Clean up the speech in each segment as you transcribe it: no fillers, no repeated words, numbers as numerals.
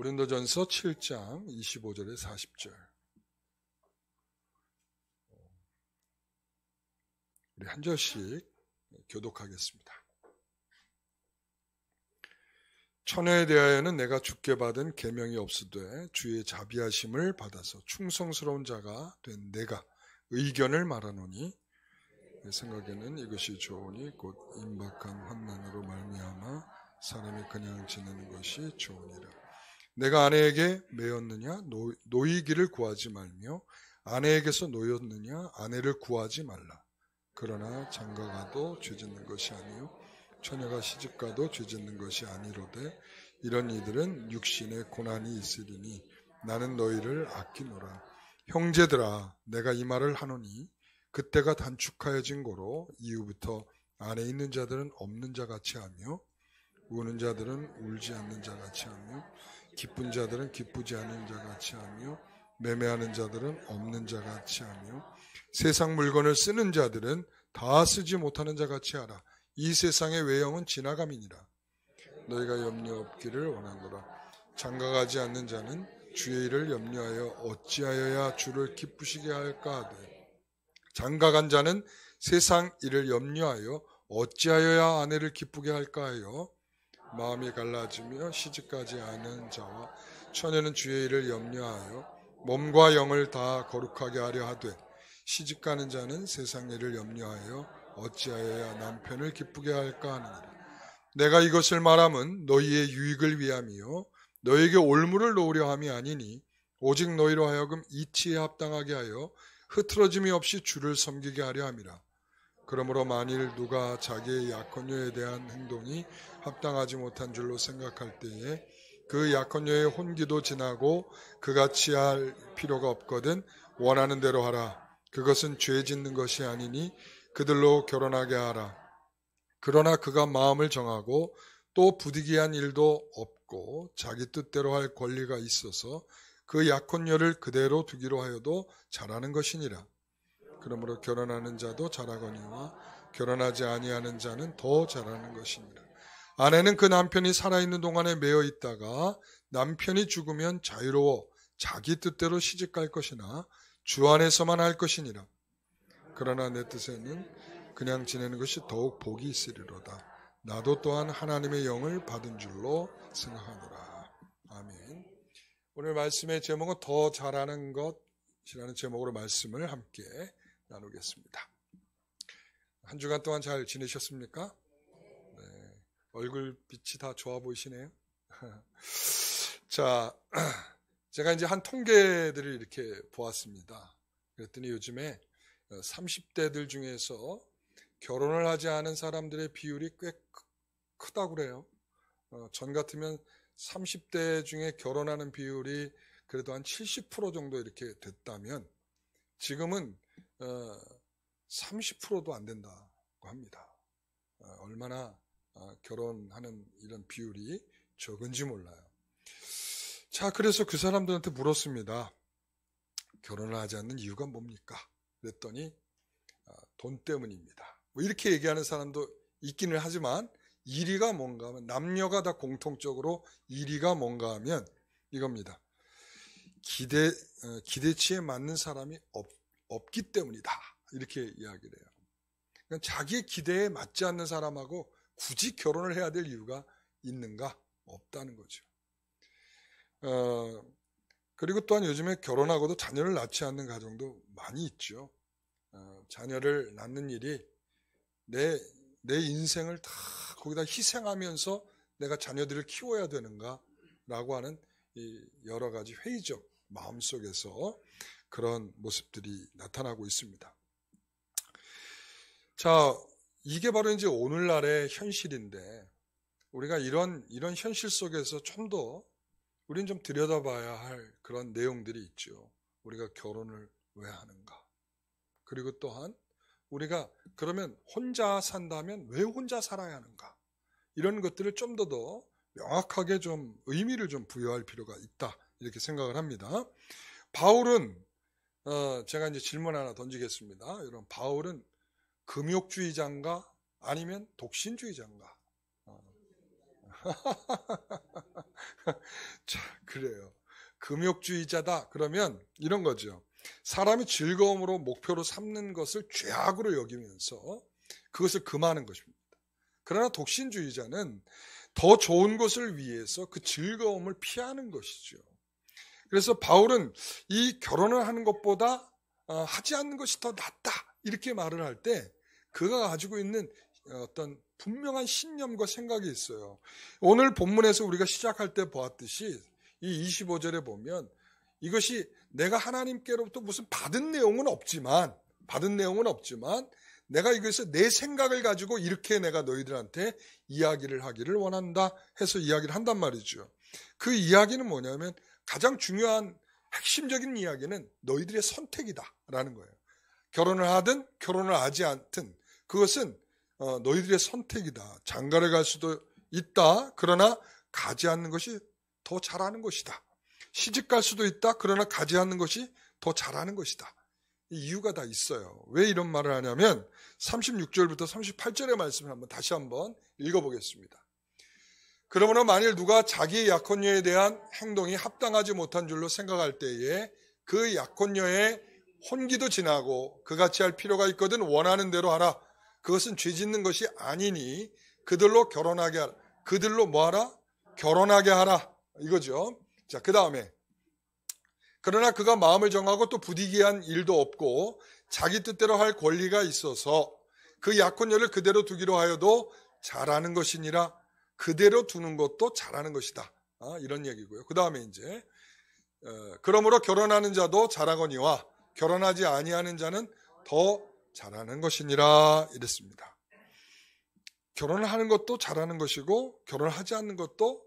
고린도전서 7장 25절에 40절. 우리 한 절씩 교독하겠습니다. 처녀에 대하여는 내가 주께 받은 계명이 없으되 주의 자비하심을 받아서 충성스러운 자가 된 내가 의견을 말하노니 내 생각에는 이것이 좋으니 곧 임박한 환난으로 말미암아 사람이 그냥 지내는 것이 좋으니라. 내가 아내에게 매였느냐 노이기를 구하지 말며 아내에게서 노였느냐 아내를 구하지 말라. 그러나 장가가도 죄짓는 것이 아니요 처녀가 시집가도 죄짓는 것이 아니로되 이런 이들은 육신에 고난이 있으리니 나는 너희를 아끼노라. 형제들아 내가 이 말을 하노니 그때가 단축하여진 고로 이후부터 안에 있는 자들은 없는 자같이 하며 우는 자들은 울지 않는 자같이 하며 기쁜 자들은 기쁘지 않은 자같이 하며 매매하는 자들은 없는 자같이 하며 세상 물건을 쓰는 자들은 다 쓰지 못하는 자같이 하라. 이 세상의 외형은 지나감이니라. 너희가 염려 없기를 원하노라. 장가가지 않는 자는 주의 일을 염려하여 어찌하여야 주를 기쁘시게 할까 하되 장가간 자는 세상 일을 염려하여 어찌하여야 아내를 기쁘게 할까 하여 마음이 갈라지며 시집가지 않은 자와 처녀는 주의 일을 염려하여 몸과 영을 다 거룩하게 하려 하되 시집가는 자는 세상 일을 염려하여 어찌하여야 남편을 기쁘게 할까 하느니라. 내가 이것을 말함은 너희의 유익을 위함이요 너희에게 올무를 놓으려 함이 아니니 오직 너희로 하여금 이치에 합당하게 하여 흐트러짐이 없이 주를 섬기게 하려 함이라. 그러므로 만일 누가 자기의 약혼녀에 대한 행동이 합당하지 못한 줄로 생각할 때에 그 약혼녀의 혼기도 지나고 그같이 할 필요가 없거든 원하는 대로 하라. 그것은 죄 짓는 것이 아니니 그들로 결혼하게 하라. 그러나 그가 마음을 정하고 또 부득이한 일도 없고 자기 뜻대로 할 권리가 있어서 그 약혼녀를 그대로 두기로 하여도 잘하는 것이니라. 그러므로 결혼하는 자도 잘하거니와 결혼하지 아니하는 자는 더 잘하는 것이니라. 아내는 그 남편이 살아있는 동안에 매여 있다가 남편이 죽으면 자유로워 자기 뜻대로 시집갈 것이나 주 안에서만 할 것이니라. 그러나 내 뜻에는 그냥 지내는 것이 더욱 복이 있으리로다. 나도 또한 하나님의 영을 받은 줄로 생각하노라. 아멘. 오늘 말씀의 제목은 더 잘하는 것이라는 제목으로 말씀을 함께 나누겠습니다. 한 주간 동안 잘 지내셨습니까? 네, 얼굴빛이 다 좋아 보이시네요. 자, 제가 이제 한 통계들을 이렇게 보았습니다. 그랬더니 요즘에 30대들 중에서 결혼을 하지 않은 사람들의 비율이 꽤 크다고 그래요. 전 같으면 30대 중에 결혼하는 비율이 그래도 한 70% 정도 이렇게 됐다면 지금은 30%도 안 된다고 합니다. 얼마나 결혼하는 이런 비율이 적은지 몰라요. 자, 그래서 그 사람들한테 물었습니다. 결혼을 하지 않는 이유가 뭡니까? 그랬더니 돈 때문입니다. 뭐 이렇게 얘기하는 사람도 있기는 하지만 1위가 뭔가 하면 남녀가 다 공통적으로 1위가 뭔가 하면 이겁니다. 기대치에 맞는 사람이 없기 때문이다. 이렇게 이야기를 해요. 그러니까 자기의 기대에 맞지 않는 사람하고 굳이 결혼을 해야 될 이유가 있는가? 없다는 거죠. 그리고 또한 요즘에 결혼하고도 자녀를 낳지 않는 가정도 많이 있죠. 자녀를 낳는 일이 내 인생을 다 거기다 희생하면서 내가 자녀들을 키워야 되는가라고 하는 이 여러 가지 회의적 마음속에서 그런 모습들이 나타나고 있습니다. 자, 이게 바로 이제 오늘날의 현실인데 우리가 이런 현실 속에서 좀 더 우리는 좀 들여다봐야 할 그런 내용들이 있죠. 우리가 결혼을 왜 하는가? 그리고 또한 우리가 그러면 혼자 산다면 왜 혼자 살아야 하는가? 이런 것들을 좀 더 명확하게 좀 의미를 좀 부여할 필요가 있다. 이렇게 생각을 합니다. 바울은 제가 이제 질문 하나 던지겠습니다. 여러분, 바울은 금욕주의자인가 아니면 독신주의자인가? 자, 그래요. 금욕주의자다 그러면 이런 거죠. 사람이 즐거움으로 목표로 삼는 것을 죄악으로 여기면서 그것을 금하는 것입니다. 그러나 독신주의자는 더 좋은 것을 위해서 그 즐거움을 피하는 것이죠. 그래서 바울은 이 결혼을 하는 것보다 하지 않는 것이 더 낫다 이렇게 말을 할 때 그가 가지고 있는 어떤 분명한 신념과 생각이 있어요. 오늘 본문에서 우리가 시작할 때 보았듯이 이 25절에 보면 이것이 내가 하나님께로부터 무슨 받은 내용은 없지만 내가 이것을 내 생각을 가지고 이렇게 내가 너희들한테 이야기를 하기를 원한다 해서 이야기를 한단 말이죠. 그 이야기는 뭐냐면 가장 중요한 핵심적인 이야기는 너희들의 선택이다라는 거예요. 결혼을 하든 결혼을 하지 않든 그것은 너희들의 선택이다. 장가를 갈 수도 있다. 그러나 가지 않는 것이 더 잘하는 것이다. 시집 갈 수도 있다. 그러나 가지 않는 것이 더 잘하는 것이다. 이유가 다 있어요. 왜 이런 말을 하냐면 36절부터 38절의 말씀을 다시 한번 읽어보겠습니다. 그러므로 만일 누가 자기의 약혼녀에 대한 행동이 합당하지 못한 줄로 생각할 때에 그 약혼녀의 혼기도 지나고 그같이 할 필요가 있거든 원하는 대로 하라. 그것은 죄 짓는 것이 아니니 그들로 결혼하게 하라. 그들로 뭐하라? 결혼하게 하라. 이거죠. 자, 그 다음에 그러나 그가 마음을 정하고 또 부디게 한 일도 없고 자기 뜻대로 할 권리가 있어서 그 약혼녀를 그대로 두기로 하여도 잘하는 것이니라. 그대로 두는 것도 잘하는 것이다. 이런 얘기고요. 그 다음에 이제 그러므로 결혼하는 자도 잘하거니와 결혼하지 아니하는 자는 더 잘하는 것이니라 이랬습니다. 결혼을 하는 것도 잘하는 것이고 결혼을 하지 않는 것도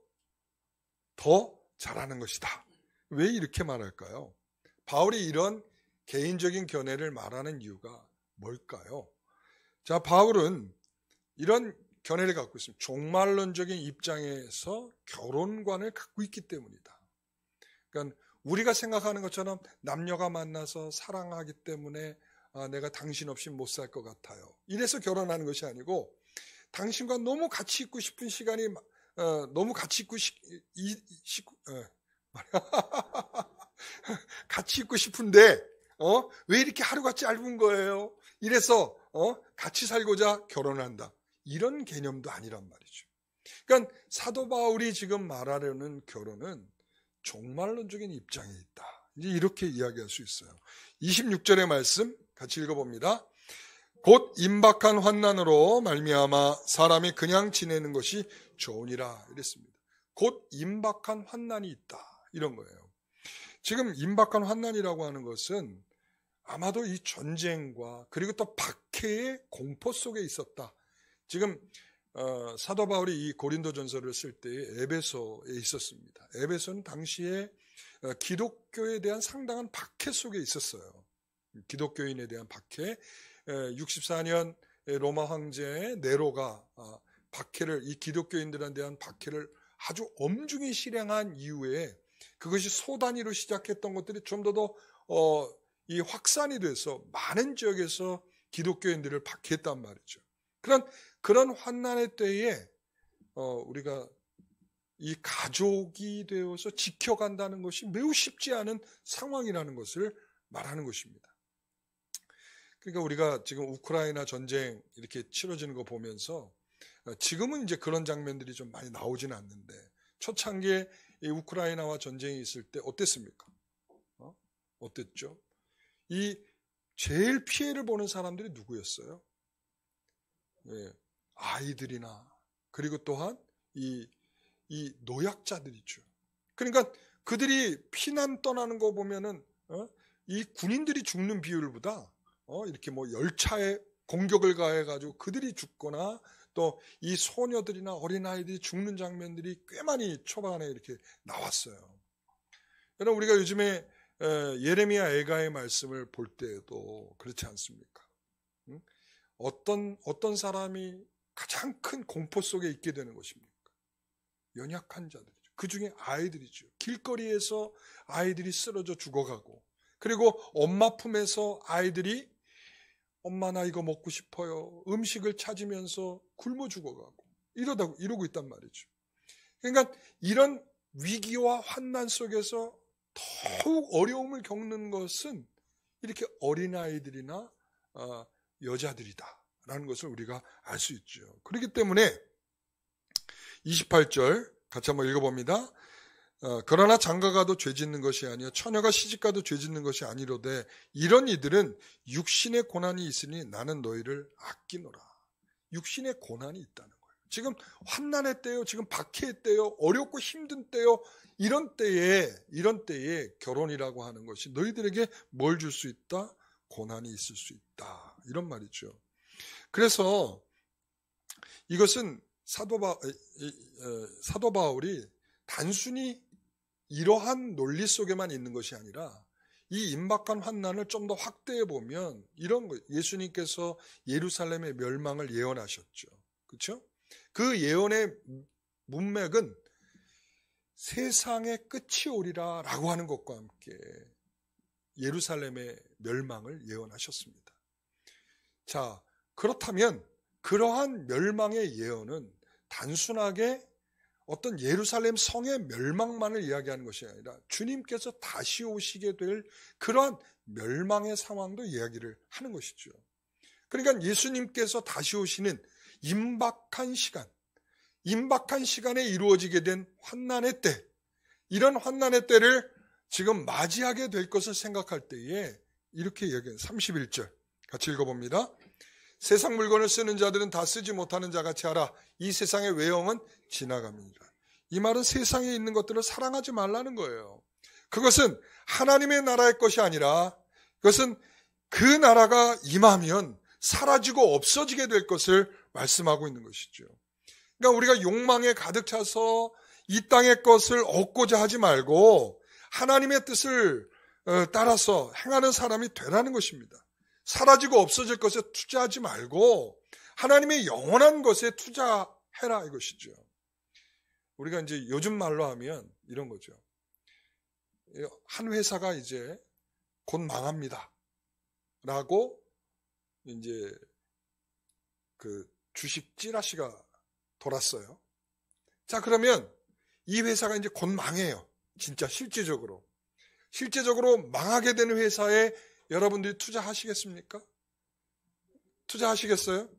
더 잘하는 것이다. 왜 이렇게 말할까요? 바울이 이런 개인적인 견해를 말하는 이유가 뭘까요? 자, 바울은 이런 견해를 갖고 있습니다. 종말론적인 입장에서 결혼관을 갖고 있기 때문이다. 그러니까 우리가 생각하는 것처럼 남녀가 만나서 사랑하기 때문에 내가 당신 없이 못 살 것 같아요. 이래서 결혼하는 것이 아니고 당신과 너무 같이 있고 싶은 시간이 너무 같이 있고 같이 있고 싶은데 왜 이렇게 하루가 짧은 거예요? 이래서 같이 살고자 결혼한다. 이런 개념도 아니란 말이죠. 그러니까 사도 바울이 지금 말하려는 결혼은 종말론적인 입장에 있다. 이제 이렇게 이야기할 수 있어요. 26절의 말씀 같이 읽어봅니다. 곧 임박한 환난으로 말미암아 사람이 그냥 지내는 것이 좋으니라 이랬습니다. 곧 임박한 환난이 있다. 이런 거예요. 지금 임박한 환난이라고 하는 것은 아마도 이 전쟁과 그리고 또 박해의 공포 속에 있었다. 지금 사도 바울이 이 고린도전서를 쓸 때 에베소에 있었습니다. 에베소는 당시에 기독교에 대한 상당한 박해 속에 있었어요. 기독교인에 대한 박해. 64년 로마 황제 네로가 박해를 이 기독교인들에 대한 박해를 아주 엄중히 실행한 이후에 그것이 소단위로 시작했던 것들이 좀 더 이 확산이 돼서 많은 지역에서 기독교인들을 박해했단 말이죠. 그런 환난의 때에 우리가 이 가족이 되어서 지켜간다는 것이 매우 쉽지 않은 상황이라는 것을 말하는 것입니다. 그러니까 우리가 지금 우크라이나 전쟁 이렇게 치러지는 거 보면서 지금은 이제 그런 장면들이 좀 많이 나오지는 않는데 초창기에 이 우크라이나와 전쟁이 있을 때 어땠습니까? 어땠죠? 이 제일 피해를 보는 사람들이 누구였어요? 아이들이나 그리고 또한 이 노약자들이죠. 그러니까 그들이 피난 떠나는 거 보면은 이 군인들이 죽는 비율보다 이렇게 뭐 열차에 공격을 가해가지고 그들이 죽거나 또 이 소녀들이나 어린아이들이 죽는 장면들이 꽤 많이 초반에 이렇게 나왔어요. 여러분 우리가 요즘에 예레미야 애가의 말씀을 볼 때도 그렇지 않습니까? 어떤 사람이 가장 큰 공포 속에 있게 되는 것입니까? 연약한 자들이죠. 그 중에 아이들이죠. 길거리에서 아이들이 쓰러져 죽어가고 그리고 엄마 품에서 아이들이 엄마 나 이거 먹고 싶어요. 음식을 찾으면서 굶어 죽어가고 이러고 있단 말이죠. 그러니까 이런 위기와 환난 속에서 더욱 어려움을 겪는 것은 이렇게 어린아이들이나 여자들이다라는 것을 우리가 알 수 있죠. 그렇기 때문에 28절 같이 한번 읽어봅니다. 그러나 장가가도 죄짓는 것이 아니요 처녀가 시집가도 죄짓는 것이 아니로되 이런 이들은 육신의 고난이 있으니 나는 너희를 아끼노라. 육신의 고난이 있다는 거예요. 지금 환난의 때요, 지금 박해의 때요, 어렵고 힘든 때요, 이런 때에 결혼이라고 하는 것이 너희들에게 뭘 줄 수 있다? 고난이 있을 수 있다. 이런 말이죠. 그래서 이것은 사도 바울이 단순히 이러한 논리 속에만 있는 것이 아니라 이 임박한 환난을 좀 더 확대해 보면 이런 거, 예수님께서 예루살렘의 멸망을 예언하셨죠. 그렇죠? 그 예언의 문맥은 세상의 끝이 오리라 라고 하는 것과 함께 예루살렘의 멸망을 예언하셨습니다. 자, 그렇다면 그러한 멸망의 예언은 단순하게 어떤 예루살렘 성의 멸망만을 이야기하는 것이 아니라 주님께서 다시 오시게 될 그러한 멸망의 상황도 이야기를 하는 것이죠. 그러니까 예수님께서 다시 오시는 임박한 시간에 이루어지게 된 환난의 때, 이런 환난의 때를 지금 맞이하게 될 것을 생각할 때에 이렇게 이야기해요. 31절 같이 읽어봅니다. 세상 물건을 쓰는 자들은 다 쓰지 못하는 자같이 하라. 이 세상의 외형은 지나갑니다. 이 말은 세상에 있는 것들을 사랑하지 말라는 거예요. 그것은 하나님의 나라의 것이 아니라 그것은 그 나라가 임하면 사라지고 없어지게 될 것을 말씀하고 있는 것이죠. 그러니까 우리가 욕망에 가득 차서 이 땅의 것을 얻고자 하지 말고 하나님의 뜻을 따라서 행하는 사람이 되라는 것입니다. 사라지고 없어질 것에 투자하지 말고 하나님의 영원한 것에 투자해라 이것이죠. 우리가 이제 요즘 말로 하면 이런 거죠. 한 회사가 이제 곧 망합니다. 라고 이제 그 주식 찌라시가 돌았어요. 자, 그러면 이 회사가 이제 곧 망해요. 진짜 실제적으로 망하게 되는 회사에 여러분들이 투자하시겠습니까? 투자하시겠어요?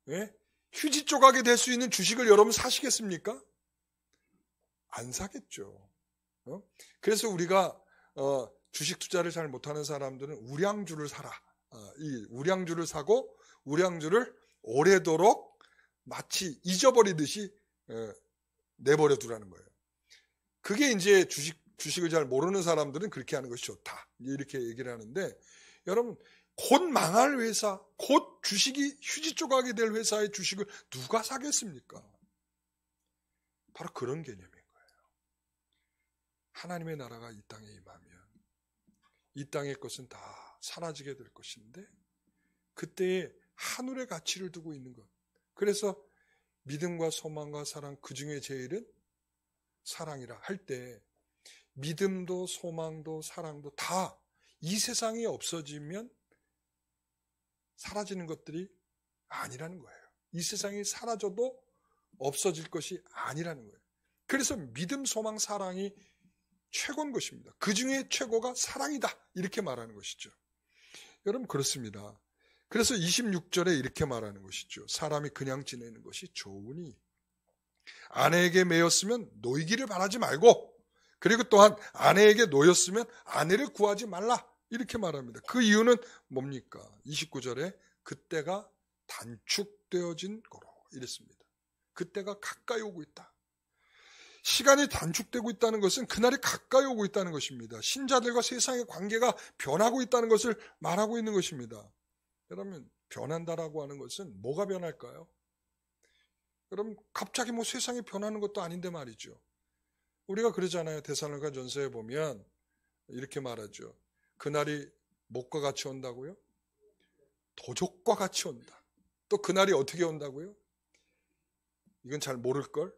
네? 휴지 조각이 될 수 있는 주식을 여러분 사시겠습니까? 안 사겠죠. 그래서 우리가 주식 투자를 잘 못하는 사람들은 우량주를 사라. 이 우량주를 사고 우량주를 오래도록 마치 잊어버리듯이 내버려 두라는 거예요. 그게 이제 주식을 잘 모르는 사람들은 그렇게 하는 것이 좋다. 이렇게 얘기를 하는데 여러분 곧 망할 회사, 곧 주식이 휴지 조각이 될 회사의 주식을 누가 사겠습니까? 바로 그런 개념인 거예요. 하나님의 나라가 이 땅에 임하면 이 땅의 것은 다 사라지게 될 것인데 그때에 하늘의 가치를 두고 있는 것. 그래서 믿음과 소망과 사랑 그 중에 제일은 사랑이라 할 때 믿음도 소망도 사랑도 다 이 세상이 없어지면 사라지는 것들이 아니라는 거예요. 이 세상이 사라져도 없어질 것이 아니라는 거예요. 그래서 믿음, 소망, 사랑이 최고인 것입니다. 그 중에 최고가 사랑이다. 이렇게 말하는 것이죠. 여러분 그렇습니다. 그래서 26절에 이렇게 말하는 것이죠. 사람이 그냥 지내는 것이 좋으니 아내에게 매였으면 놓이기를 바라지 말고 그리고 또한 아내에게 놓였으면 아내를 구하지 말라. 이렇게 말합니다. 그 이유는 뭡니까? 29절에 그때가 단축되어진 거로 이랬습니다. 그때가 가까이 오고 있다. 시간이 단축되고 있다는 것은 그날이 가까이 오고 있다는 것입니다. 신자들과 세상의 관계가 변하고 있다는 것을 말하고 있는 것입니다. 여러분 변한다라고 하는 것은 뭐가 변할까요? 여러분 갑자기 뭐 세상이 변하는 것도 아닌데 말이죠. 우리가 그러잖아요. 데살로니가 전서에 보면 이렇게 말하죠. 그날이 목과 같이 온다고요? 도적과 같이 온다. 또 그날이 어떻게 온다고요? 이건 잘 모를걸?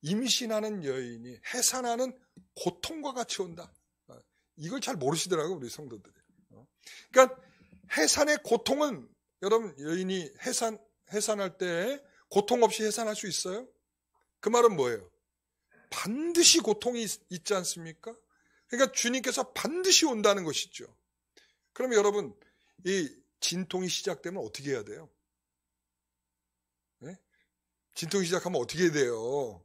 임신하는 여인이 해산하는 고통과 같이 온다. 이걸 잘 모르시더라고요. 우리 성도들이. 그러니까 해산의 고통은 여러분 여인이 해산할 때 고통 없이 해산할 수 있어요? 그 말은 뭐예요? 반드시 고통이 있지 않습니까? 그러니까 주님께서 반드시 온다는 것이죠. 그럼 여러분, 이 진통이 시작되면 어떻게 해야 돼요? 네? 진통이 시작하면 어떻게 해야 돼요?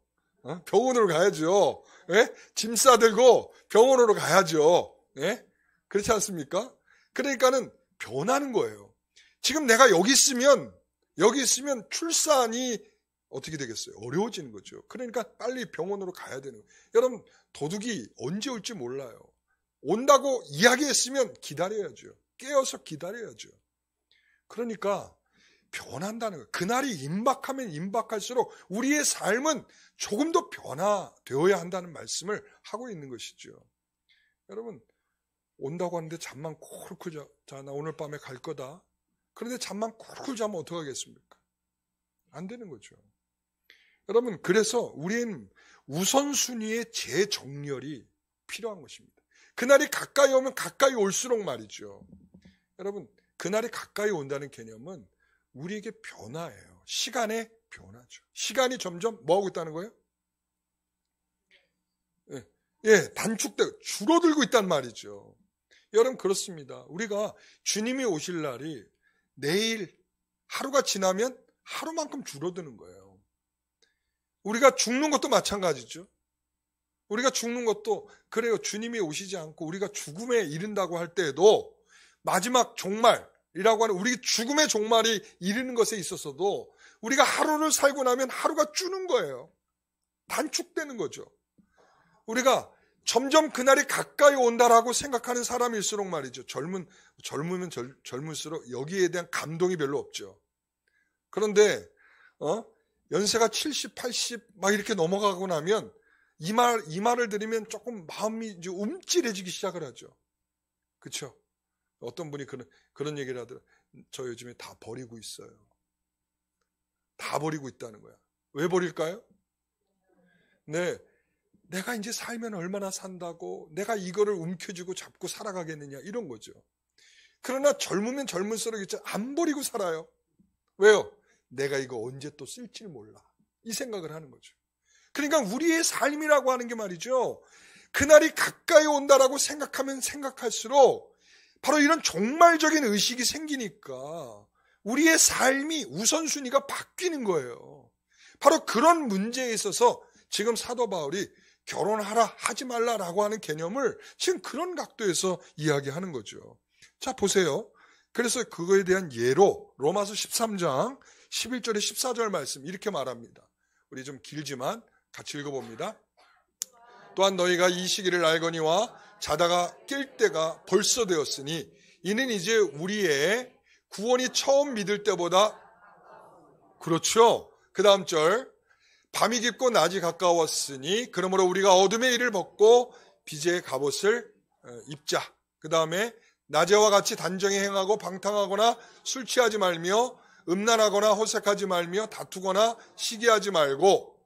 병원으로 가야죠. 네? 짐 싸들고 병원으로 가야죠. 네? 그렇지 않습니까? 그러니까는 변하는 거예요. 지금 내가 여기 있으면 출산이 어떻게 되겠어요? 어려워지는 거죠. 그러니까 빨리 병원으로 가야 되는 거예요. 여러분, 도둑이 언제 올지 몰라요. 온다고 이야기했으면 기다려야죠. 깨어서 기다려야죠. 그러니까 변한다는 거예요. 그날이 임박하면 임박할수록 우리의 삶은 조금 더 변화되어야 한다는 말씀을 하고 있는 것이죠. 여러분, 온다고 하는데 잠만 콜콜 자, 나 오늘 밤에 갈 거다. 그런데 잠만 콜콜 자면 어떡하겠습니까? 안 되는 거죠. 여러분, 그래서 우리는 우선순위의 재정렬이 필요한 것입니다. 그날이 가까이 오면 가까이 올수록 말이죠. 여러분, 그날이 가까이 온다는 개념은 우리에게 변화예요. 시간의 변화죠. 시간이 점점 뭐하고 있다는 거예요? 단축되고 줄어들고 있단 말이죠. 여러분, 그렇습니다. 우리가 주님이 오실 날이 내일 하루가 지나면 하루만큼 줄어드는 거예요. 우리가 죽는 것도 마찬가지죠. 우리가 죽는 것도 그래요. 주님이 오시지 않고 우리가 죽음에 이른다고 할 때에도 마지막 종말이라고 하는 우리 죽음의 종말이 이르는 것에 있어서도 우리가 하루를 살고 나면 하루가 주는 거예요. 단축되는 거죠. 우리가 점점 그날이 가까이 온다라고 생각하는 사람일수록 말이죠. 젊으면 젊을수록 여기에 대한 감동이 별로 없죠. 그런데 연세가 70, 80 막 이렇게 넘어가고 나면 이 말을 들으면 조금 마음이 이제 움찔해지기 시작을 하죠. 그렇죠? 어떤 분이 그런 얘기를 하더라고요. 저 요즘에 다 버리고 있어요. 다 버리고 있다는 거야. 왜 버릴까요? 네, 내가 이제 살면 얼마나 산다고 내가 이거를 움켜쥐고 잡고 살아가겠느냐 이런 거죠. 그러나 젊으면 젊을수록 이제 안 버리고 살아요. 왜요? 내가 이거 언제 또 쓸지 몰라. 이 생각을 하는 거죠. 그러니까 우리의 삶이라고 하는 게 말이죠. 그날이 가까이 온다라고 생각하면 생각할수록 바로 이런 종말적인 의식이 생기니까 우리의 삶이 우선순위가 바뀌는 거예요. 바로 그런 문제에 있어서 지금 사도 바울이 결혼하라 하지 말라라고 하는 개념을 지금 그런 각도에서 이야기하는 거죠. 자, 보세요. 그래서 그거에 대한 예로 로마서 13장 11절에 14절 말씀 이렇게 말합니다. 우리 좀 길지만 같이 읽어봅니다. 또한 너희가 이 시기를 알거니와 자다가 깰 때가 벌써 되었으니 이는 이제 우리의 구원이 처음 믿을 때보다 그렇죠. 그 다음 절 밤이 깊고 낮이 가까웠으니 그러므로 우리가 어둠의 일을 벗고 빛의 갑옷을 입자. 그 다음에 낮에와 같이 단정히 행하고 방탕하거나 술 취하지 말며 음란하거나 호색하지 말며 다투거나 시기하지 말고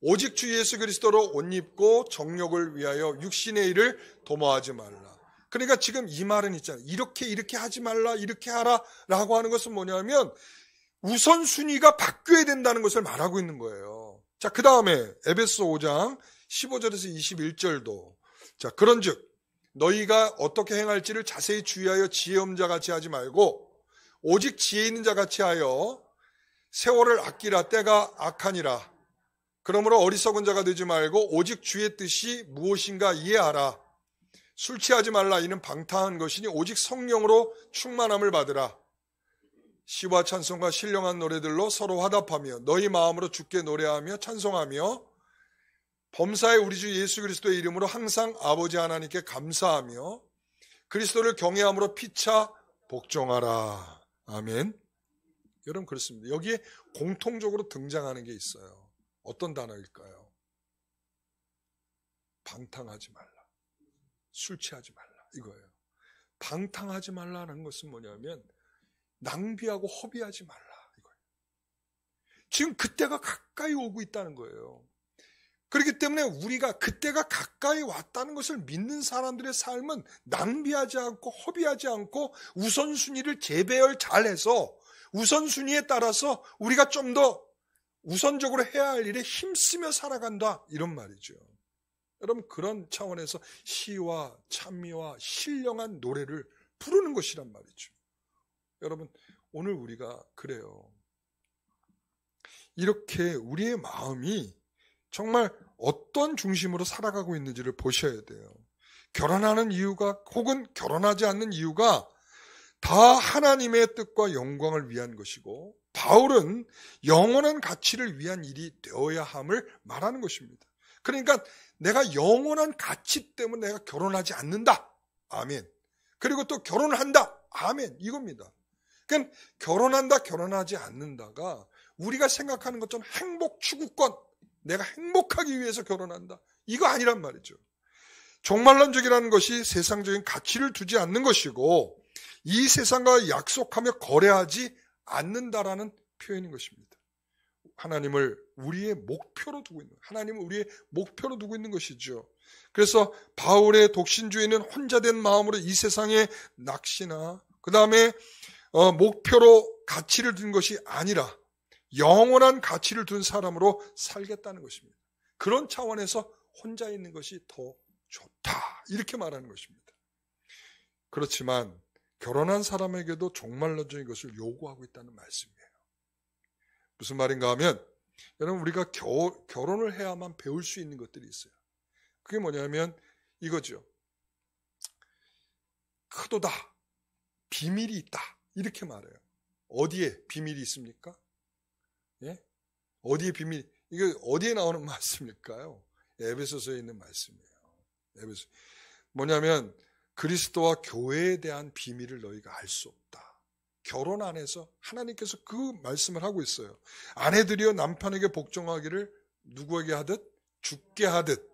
오직 주 예수 그리스도로 옷 입고 정욕을 위하여 육신의 일을 도모하지 말라. 그러니까 지금 이 말은 있잖아요. 이렇게 하지 말라, 이렇게 하라 라고 하는 것은 뭐냐면 우선순위가 바뀌어야 된다는 것을 말하고 있는 거예요. 자, 그 다음에 에베소 5장 15절에서 21절도 자, 그런즉 너희가 어떻게 행할지를 자세히 주의하여 지혜 없는 자같이 하지 말고 오직 지혜 있는 자같이 하여 세월을 아끼라. 때가 악하니라. 그러므로 어리석은 자가 되지 말고 오직 주의 뜻이 무엇인가 이해하라. 술 취하지 말라. 이는 방탕한 것이니 오직 성령으로 충만함을 받으라. 시와 찬송과 신령한 노래들로 서로 화답하며 너희 마음으로 주께 노래하며 찬송하며 범사의 우리 주 예수 그리스도의 이름으로 항상 아버지 하나님께 감사하며 그리스도를 경외함으로 피차 복종하라. 아멘. 여러분, 그렇습니다. 여기에 공통적으로 등장하는 게 있어요. 어떤 단어일까요? 방탕하지 말라. 술 취하지 말라. 이거예요. 방탕하지 말라는 것은 뭐냐면 낭비하고 허비하지 말라. 이거예요. 지금 그때가 가까이 오고 있다는 거예요. 그렇기 때문에 우리가 그때가 가까이 왔다는 것을 믿는 사람들의 삶은 낭비하지 않고 허비하지 않고 우선순위를 재배열 잘해서 우선순위에 따라서 우리가 좀 더 우선적으로 해야 할 일에 힘쓰며 살아간다. 이런 말이죠. 여러분 그런 차원에서 시와 찬미와 신령한 노래를 부르는 것이란 말이죠. 여러분 오늘 우리가 그래요. 이렇게 우리의 마음이 정말 어떤 중심으로 살아가고 있는지를 보셔야 돼요. 결혼하는 이유가 혹은 결혼하지 않는 이유가 다 하나님의 뜻과 영광을 위한 것이고 바울은 영원한 가치를 위한 일이 되어야 함을 말하는 것입니다. 그러니까 내가 영원한 가치 때문에 내가 결혼하지 않는다. 아멘. 그리고 또 결혼을 한다. 아멘. 이겁니다. 그러니까 결혼한다, 결혼하지 않는다가 우리가 생각하는 것처럼 행복 추구권, 내가 행복하기 위해서 결혼한다. 이거 아니란 말이죠. 종말론적이라는 것이 세상적인 가치를 두지 않는 것이고 이 세상과 약속하며 거래하지 않는다라는 표현인 것입니다. 하나님을 우리의 목표로 두고 있는, 하나님을 우리의 목표로 두고 있는 것이죠. 그래서 바울의 독신주의는 혼자된 마음으로 이 세상의 낚시나 그 다음에 목표로 가치를 둔 것이 아니라 영원한 가치를 둔 사람으로 살겠다는 것입니다. 그런 차원에서 혼자 있는 것이 더 좋다 이렇게 말하는 것입니다. 그렇지만 결혼한 사람에게도 종말론적인 것을 요구하고 있다는 말씀이에요. 무슨 말인가 하면 여러분 우리가 결혼을 해야만 배울 수 있는 것들이 있어요. 그게 뭐냐면 이거죠. 크도다. 비밀이 있다. 이렇게 말해요. 어디에 비밀이 있습니까? 예? 어디에 비밀? 이게 어디에 나오는 말씀일까요? 에베소서에 있는 말씀이에요. 에베소. 뭐냐면 그리스도와 교회에 대한 비밀을 너희가 알 수 없다. 결혼 안에서 하나님께서 그 말씀을 하고 있어요. 아내들이여 남편에게 복종하기를 누구에게 하듯? 주께 하듯.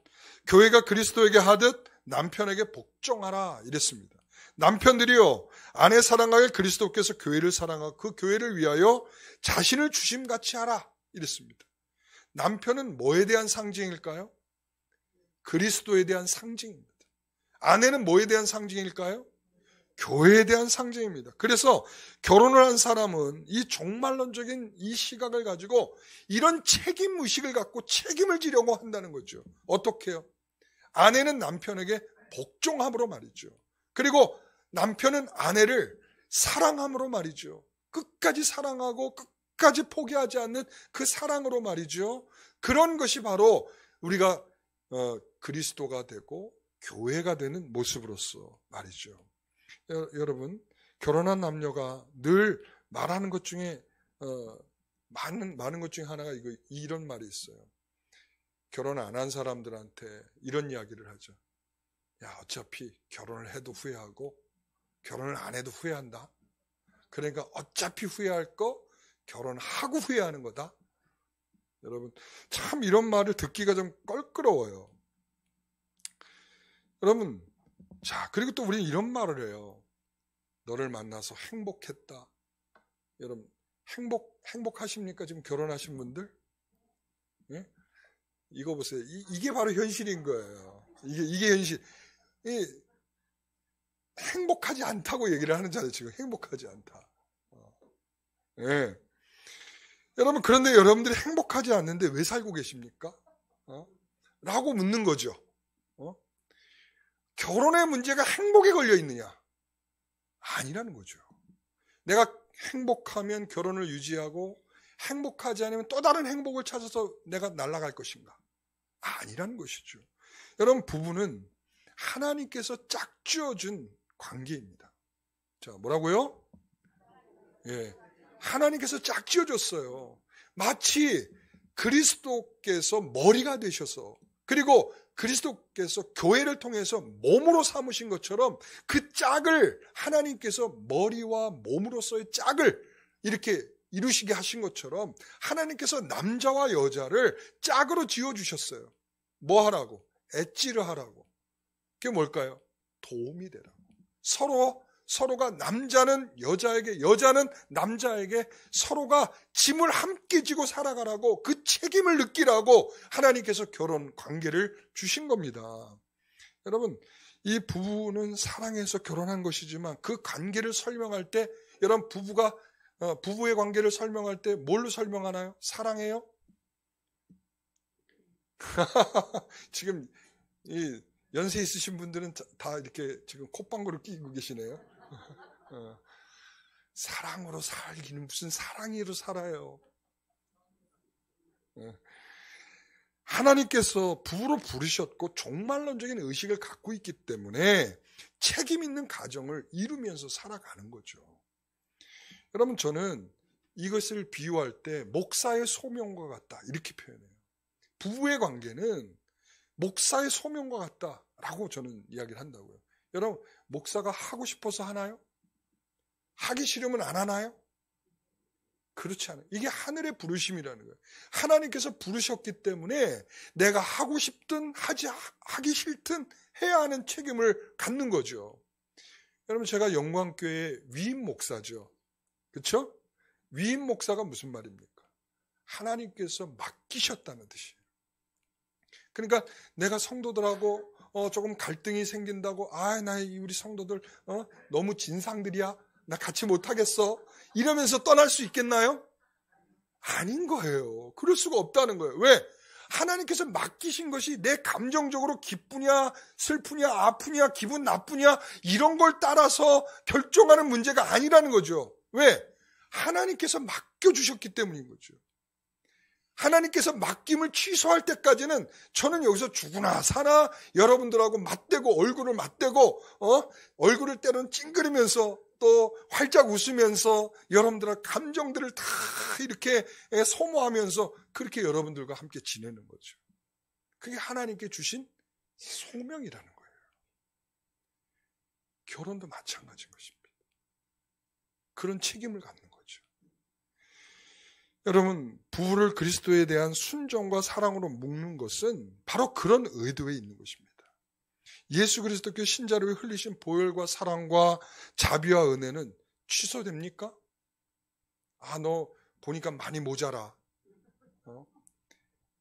교회가 그리스도에게 하듯 남편에게 복종하라 이랬습니다. 남편들이요 아내 사랑하길 그리스도께서 교회를 사랑하고 그 교회를 위하여 자신을 주심같이 하라 이랬습니다. 남편은 뭐에 대한 상징일까요? 그리스도에 대한 상징입니다. 아내는 뭐에 대한 상징일까요? 교회에 대한 상징입니다. 그래서 결혼을 한 사람은 이 종말론적인 이 시각을 가지고 이런 책임의식을 갖고 책임을 지려고 한다는 거죠. 어떻게 해요? 아내는 남편에게 복종함으로 말이죠. 그리고 남편은 아내를 사랑함으로 말이죠. 끝까지 사랑하고 끝까지 포기하지 않는 그 사랑으로 말이죠. 그런 것이 바로 우리가 그리스도가 되고 교회가 되는 모습으로서 말이죠. 여러분 결혼한 남녀가 늘 말하는 것 중에 많은 것 중에 하나가 이런 말이 있어요. 결혼 안 한 사람들한테 이런 이야기를 하죠. 야 어차피 결혼을 해도 후회하고 결혼을 안 해도 후회한다. 그러니까 어차피 후회할 거 결혼하고 후회하는 거다. 여러분 참 이런 말을 듣기가 좀 껄끄러워요. 여러분 자 그리고 또 우리는 이런 말을 해요. 너를 만나서 행복했다. 여러분 행복하십니까? 지금 결혼하신 분들? 예? 이거 보세요. 이게 바로 현실인 거예요. 이게 현실. 행복하지 않다고 얘기를 하는 자들 지금 행복하지 않다. 예. 여러분 그런데 여러분들이 행복하지 않는데 왜 살고 계십니까? 라고 묻는 거죠. 결혼의 문제가 행복에 걸려 있느냐? 아니라는 거죠. 내가 행복하면 결혼을 유지하고 행복하지 않으면 또 다른 행복을 찾아서 내가 날아갈 것인가? 아니라는 것이죠. 여러분 부부는 하나님께서 짝지어준 관계입니다. 자 뭐라고요? 예, 하나님께서 짝지어줬어요. 마치 그리스도께서 머리가 되셔서 그리고 그리스도께서 교회를 통해서 몸으로 삼으신 것처럼 그 짝을 하나님께서 머리와 몸으로서의 짝을 이렇게 이루시게 하신 것처럼 하나님께서 남자와 여자를 짝으로 지어주셨어요. 뭐 하라고? 엣지를 하라고. 그게 뭘까요? 도움이 되라고. 서로가 남자는 여자에게, 여자는 남자에게 서로가 짐을 함께 지고 살아가라고 그 책임을 느끼라고 하나님께서 결혼 관계를 주신 겁니다. 여러분, 이 부부는 사랑해서 결혼한 것이지만 그 관계를 설명할 때 여러분 부부의 관계를 설명할 때 뭘로 설명하나요? 사랑해요? 지금 이 연세 있으신 분들은 다 이렇게 지금 콧방구를 끼고 계시네요. 사랑으로 살기는 무슨 사랑으로 살아요. 하나님께서 부로 부르셨고 종말론적인 의식을 갖고 있기 때문에 책임 있는 가정을 이루면서 살아가는 거죠. 여러분, 저는 이것을 비유할 때 목사의 소명과 같다 이렇게 표현해요. 부부의 관계는 목사의 소명과 같다라고 저는 이야기를 한다고요. 여러분, 목사가 하고 싶어서 하나요? 하기 싫으면 안 하나요? 그렇지 않아요. 이게 하늘의 부르심이라는 거예요. 하나님께서 부르셨기 때문에 내가 하고 싶든 하기 싫든 해야 하는 책임을 갖는 거죠. 여러분, 제가 영광교회 위임 목사죠. 그렇죠? 위임 목사가 무슨 말입니까? 하나님께서 맡기셨다는 뜻이에요. 그러니까 내가 성도들하고 조금 갈등이 생긴다고 나 우리 성도들 너무 진상들이야. 나 같이 못하겠어. 이러면서 떠날 수 있겠나요? 아닌 거예요. 그럴 수가 없다는 거예요. 왜? 하나님께서 맡기신 것이 내 감정적으로 기쁘냐, 슬프냐, 아프냐, 기분 나쁘냐 이런 걸 따라서 결정하는 문제가 아니라는 거죠. 왜? 하나님께서 맡겨주셨기 때문인 거죠. 하나님께서 맡김을 취소할 때까지는 저는 여기서 죽으나 사나 여러분들하고 맞대고 얼굴을 맞대고 얼굴을 때로는 찡그리면서 또 활짝 웃으면서 여러분들의 감정들을 다 이렇게 소모하면서 그렇게 여러분들과 함께 지내는 거죠. 그게 하나님께 주신 소명이라는 거예요. 결혼도 마찬가지인 것입니다. 그런 책임을 갖는 거죠. 여러분, 부부를 그리스도에 대한 순종과 사랑으로 묶는 것은 바로 그런 의도에 있는 것입니다. 예수 그리스도께 신자를 위해 흘리신 보혈과 사랑과 자비와 은혜는 취소됩니까? 너 보니까 많이 모자라.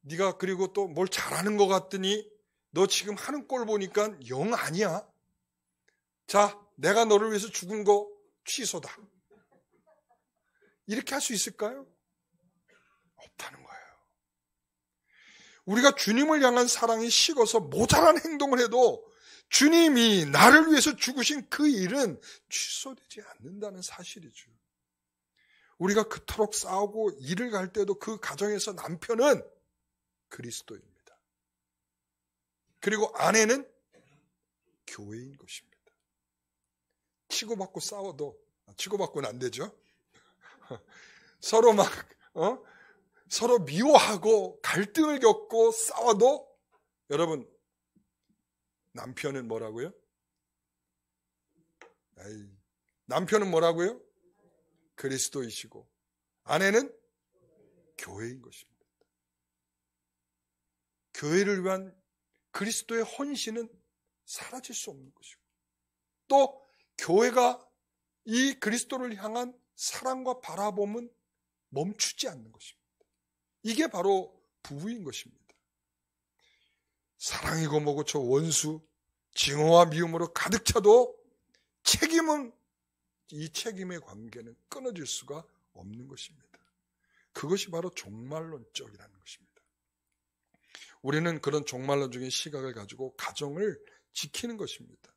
네가 그리고 또 뭘 잘하는 것 같더니 너 지금 하는 꼴 보니까 영 아니야. 자, 내가 너를 위해서 죽은 거 취소다. 이렇게 할 수 있을까요? 없다는 거예요. 우리가 주님을 향한 사랑이 식어서 모자란 행동을 해도 주님이 나를 위해서 죽으신 그 일은 취소되지 않는다는 사실이죠. 우리가 그토록 싸우고 일을 갈 때도 그 가정에서 남편은 그리스도입니다. 그리고 아내는 교회인 것입니다. 치고받고 싸워도, 치고받고는 안 되죠. 서로 서로 미워하고 갈등을 겪고 싸워도 여러분, 남편은 뭐라고요? 남편은 뭐라고요? 그리스도이시고 아내는 교회인 것입니다. 교회를 위한 그리스도의 헌신은 사라질 수 없는 것이고 또 교회가 이 그리스도를 향한 사랑과 바라봄은 멈추지 않는 것입니다. 이게 바로 부부인 것입니다. 사랑이고 뭐고 저 원수, 증오와 미움으로 가득 차도 이 책임의 관계는 끊어질 수가 없는 것입니다. 그것이 바로 종말론적이라는 것입니다. 우리는 그런 종말론적인 시각을 가지고 가정을 지키는 것입니다.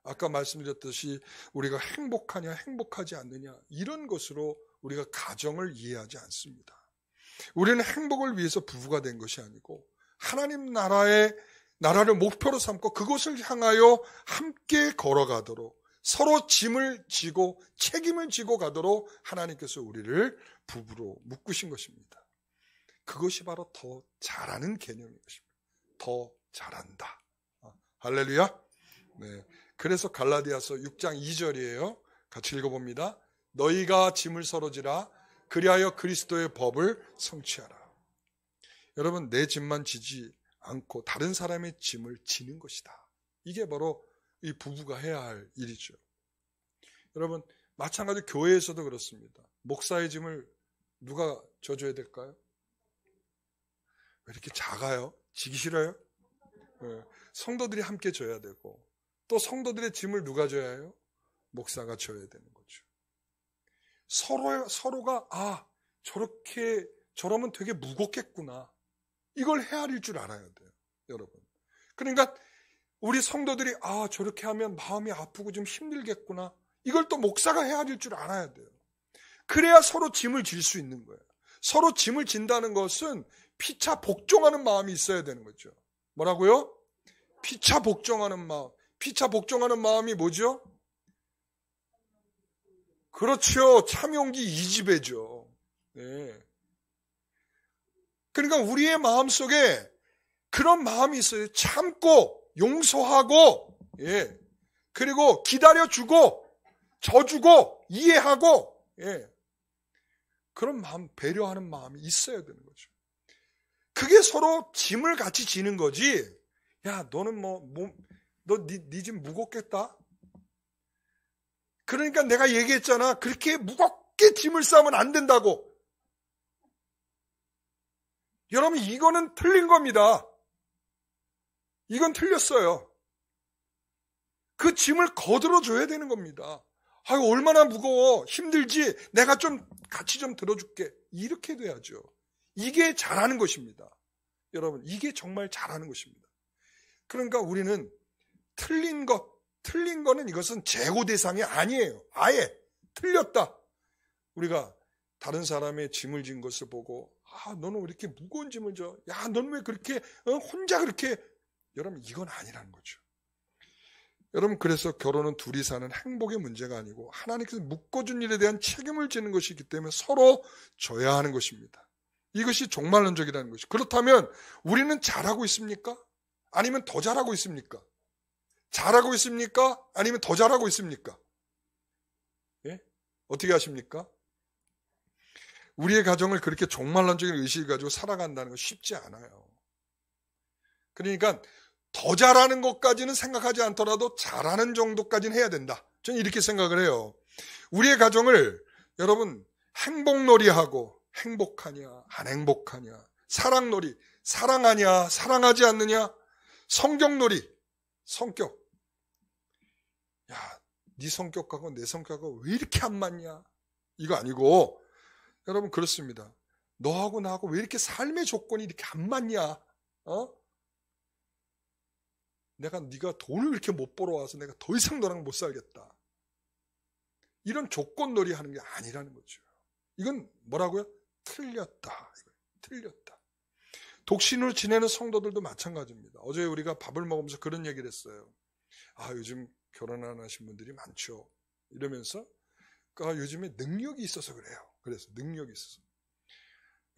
아까 말씀드렸듯이 우리가 행복하냐 행복하지 않느냐 이런 것으로 우리가 가정을 이해하지 않습니다. 우리는 행복을 위해서 부부가 된 것이 아니고 하나님 나라를 목표로 삼고 그것을 향하여 함께 걸어가도록 서로 짐을 지고 책임을 지고 가도록 하나님께서 우리를 부부로 묶으신 것입니다. 그것이 바로 더 잘하는 개념인 것입니다. 더 잘한다. 할렐루야. 네. 그래서 갈라디아서 6장 2절이에요. 같이 읽어봅니다. 너희가 짐을 서로 지라 그리하여 그리스도의 법을 성취하라. 여러분, 내 짐만 지지 않고 다른 사람의 짐을 지는 것이다. 이게 바로 이 부부가 해야 할 일이죠. 여러분, 마찬가지로 교회에서도 그렇습니다. 목사의 짐을 누가 져줘야 될까요? 왜 이렇게 작아요? 지기 싫어요? 네. 성도들이 함께 져야 되고 또 성도들의 짐을 누가 져야 해요? 목사가 져야 되는 거죠. 서로가 저러면 되게 무겁겠구나. 이걸 헤아릴 줄 알아야 돼요. 여러분. 그러니까 우리 성도들이 저렇게 하면 마음이 아프고 좀 힘들겠구나. 이걸 또 목사가 해야 될 줄 알아야 돼요. 그래야 서로 짐을 질 수 있는 거예요. 서로 짐을 진다는 것은 피차 복종하는 마음이 있어야 되는 거죠. 뭐라고요? 피차 복종하는 마음. 피차 복종하는 마음이 뭐죠? 그렇죠. 참용기 2지배죠. 네. 그러니까 우리의 마음속에 그런 마음이 있어요. 참고 용서하고, 예. 그리고 기다려주고 져주고 이해하고, 예. 그런 마음, 배려하는 마음이 있어야 되는 거죠. 그게 서로 짐을 같이 지는 거지. 야, 너는 네 짐 무겁겠다. 그러니까 내가 얘기했잖아. 그렇게 무겁게 짐을 싸면 안 된다고. 여러분, 이거는 틀린 겁니다. 이건 틀렸어요. 그 짐을 거들어줘야 되는 겁니다. 아유, 얼마나 무거워. 힘들지. 내가 좀 같이 좀 들어줄게. 이렇게 돼야죠. 이게 잘하는 것입니다. 여러분, 이게 정말 잘하는 것입니다. 그러니까 우리는 틀린 거는 이것은 재고 대상이 아니에요. 아예 틀렸다. 우리가 다른 사람의 짐을 진 것을 보고 너는 왜 이렇게 무거운 짐을 져? 야, 너는 왜 그렇게 혼자 그렇게. 여러분, 이건 아니라는 거죠. 여러분, 그래서 결혼은 둘이 사는 행복의 문제가 아니고 하나님께서 묶어준 일에 대한 책임을 지는 것이기 때문에 서로 져야 하는 것입니다. 이것이 종말론적이라는 것이죠. 그렇다면 우리는 잘하고 있습니까? 아니면 더 잘하고 있습니까? 잘하고 있습니까? 아니면 더 잘하고 있습니까? 예? 어떻게 하십니까? 우리의 가정을 그렇게 종말론적인 의식을 가지고 살아간다는 건 쉽지 않아요. 그러니까 더 잘하는 것까지는 생각하지 않더라도 잘하는 정도까지는 해야 된다. 저는 이렇게 생각을 해요. 우리의 가정을 여러분 행복놀이하고 행복하냐 안 행복하냐, 사랑놀이 사랑하냐 사랑하지 않느냐, 성격놀이 성격, 야, 네 성격하고 내 성격하고 왜 이렇게 안 맞냐, 이거 아니고 여러분 그렇습니다. 너하고 나하고 왜 이렇게 삶의 조건이 이렇게 안 맞냐, 네가 돈을 이렇게 못 벌어와서 내가 더 이상 너랑 못 살겠다. 이런 조건놀이 하는 게 아니라는 거죠. 이건 뭐라고요? 틀렸다. 틀렸다. 독신으로 지내는 성도들도 마찬가지입니다. 어제 우리가 밥을 먹으면서 그런 얘기를 했어요. 요즘 결혼 안 하신 분들이 많죠. 이러면서 요즘에 능력이 있어서 그래요. 그래서 능력이 있어서.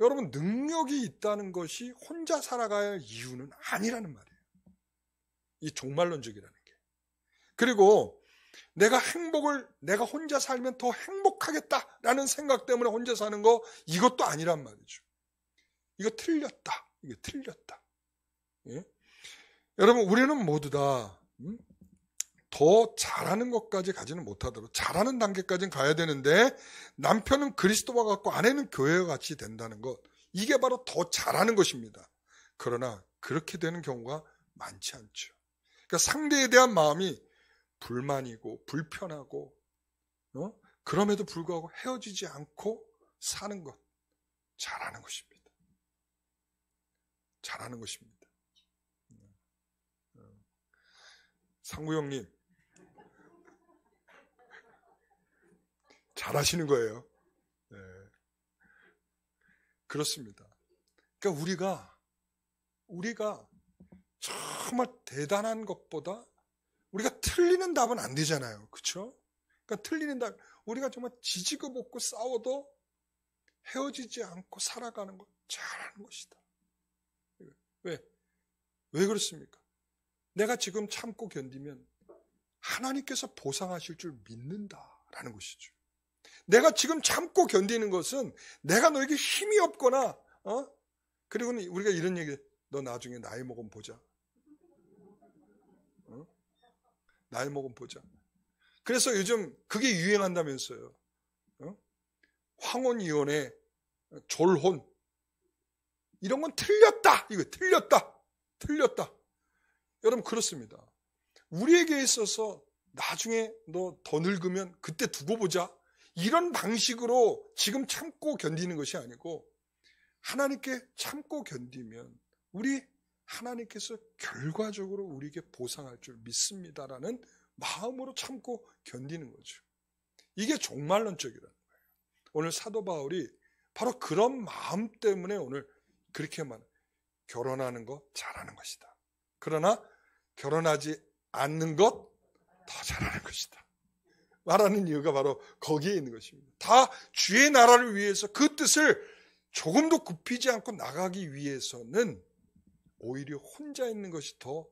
여러분, 능력이 있다는 것이 혼자 살아가야 할 이유는 아니라는 말이에요. 이 종말론적이라는 게. 그리고 내가 혼자 살면 더 행복하겠다라는 생각 때문에 혼자 사는 거, 이것도 아니란 말이죠. 이거 틀렸다. 이게 틀렸다. 예? 여러분, 우리는 모두 다 더 잘하는 것까지 가지는 못하도록 잘하는 단계까지는 가야 되는데, 남편은 그리스도와 같고 아내는 교회와 같이 된다는 것, 이게 바로 더 잘하는 것입니다. 그러나 그렇게 되는 경우가 많지 않죠. 그러니까 상대에 대한 마음이 불만이고 불편하고 그럼에도 불구하고 헤어지지 않고 사는 것, 잘하는 것입니다. 잘하는 것입니다. 상구 형님, 잘하시는 거예요. 네. 그렇습니다. 그러니까 우리가 정말 대단한 것보다 우리가 틀리는 답은 안 되잖아요. 그렇죠? 그러니까 틀리는 답, 우리가 정말 지지고 볶고 싸워도 헤어지지 않고 살아가는 것, 잘하는 것이다. 왜 그렇습니까? 내가 지금 참고 견디면 하나님께서 보상하실 줄 믿는다라는 것이죠. 내가 지금 참고 견디는 것은 내가 너에게 힘이 없거나 그리고 우리가 이런 얘기, 너 나중에 나이 먹으면 보자. 나이 먹으면 보자. 그래서 요즘 그게 유행한다면서요. 황혼이혼에 졸혼, 이런 건 틀렸다. 이거 틀렸다. 여러분 그렇습니다. 우리에게 있어서 나중에 너 더 늙으면 그때 두고 보자, 이런 방식으로 지금 참고 견디는 것이 아니고, 하나님께 참고 견디면 우리 하나님께서 결과적으로 우리에게 보상할 줄 믿습니다라는 마음으로 참고 견디는 거죠. 이게 종말론적이라는 거예요. 오늘 사도 바울이 바로 그런 마음 때문에 오늘 그렇게만 결혼하는 거 잘하는 것이다. 그러나 결혼하지 않는 것 더 잘하는 것이다. 말하는 이유가 바로 거기에 있는 것입니다. 다 주의 나라를 위해서 그 뜻을 조금도 굽히지 않고 나가기 위해서는 오히려 혼자 있는 것이 더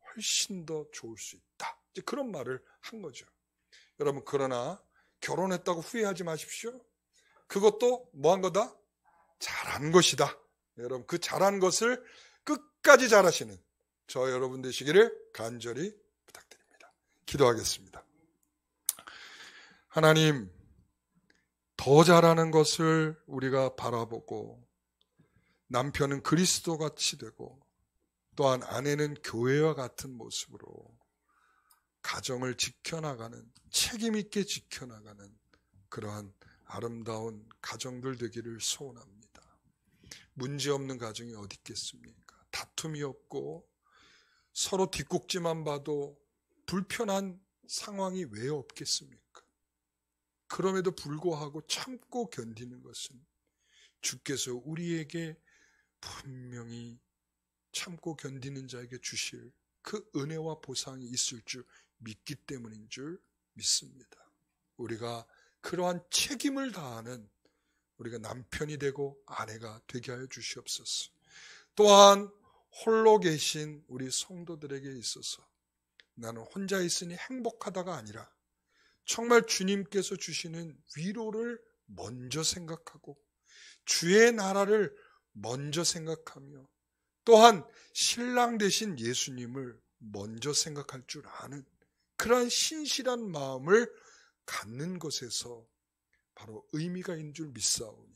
훨씬 더 좋을 수 있다. 이제 그런 말을 한 거죠. 여러분, 그러나 결혼했다고 후회하지 마십시오. 그것도 뭐한 거다? 잘한 것이다. 여러분, 그 잘한 것을 끝까지 잘하시는 저 여러분 되시기를 간절히 부탁드립니다. 기도하겠습니다. 하나님, 더 잘하는 것을 우리가 바라보고 남편은 그리스도같이 되고 또한 아내는 교회와 같은 모습으로 가정을 지켜나가는, 책임있게 지켜나가는 그러한 아름다운 가정들 되기를 소원합니다. 문제없는 가정이 어디 있겠습니까? 다툼이 없고 서로 뒷꼭지만 봐도 불편한 상황이 왜 없겠습니까? 그럼에도 불구하고 참고 견디는 것은 주께서 우리에게 분명히 참고 견디는 자에게 주실 그 은혜와 보상이 있을 줄 믿기 때문인 줄 믿습니다. 우리가 그러한 책임을 다하는 우리가 남편이 되고 아내가 되게 하여 주시옵소서. 또한 홀로 계신 우리 성도들에게 있어서 나는 혼자 있으니 행복하다가 아니라 정말 주님께서 주시는 위로를 먼저 생각하고 주의 나라를 먼저 생각하며 또한 신랑 되신 예수님을 먼저 생각할 줄 아는 그러한 신실한 마음을 갖는 것에서 바로 의미가 있는 줄 믿사오니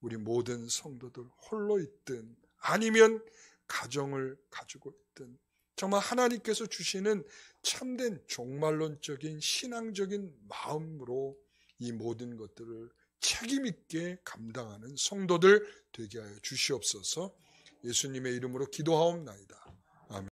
우리 모든 성도들 홀로 있든 아니면 가정을 가지고 있든 정말 하나님께서 주시는 참된 종말론적인 신앙적인 마음으로 이 모든 것들을 책임있게 감당하는 성도들 되게 하여 주시옵소서. 예수님의 이름으로 기도하옵나이다.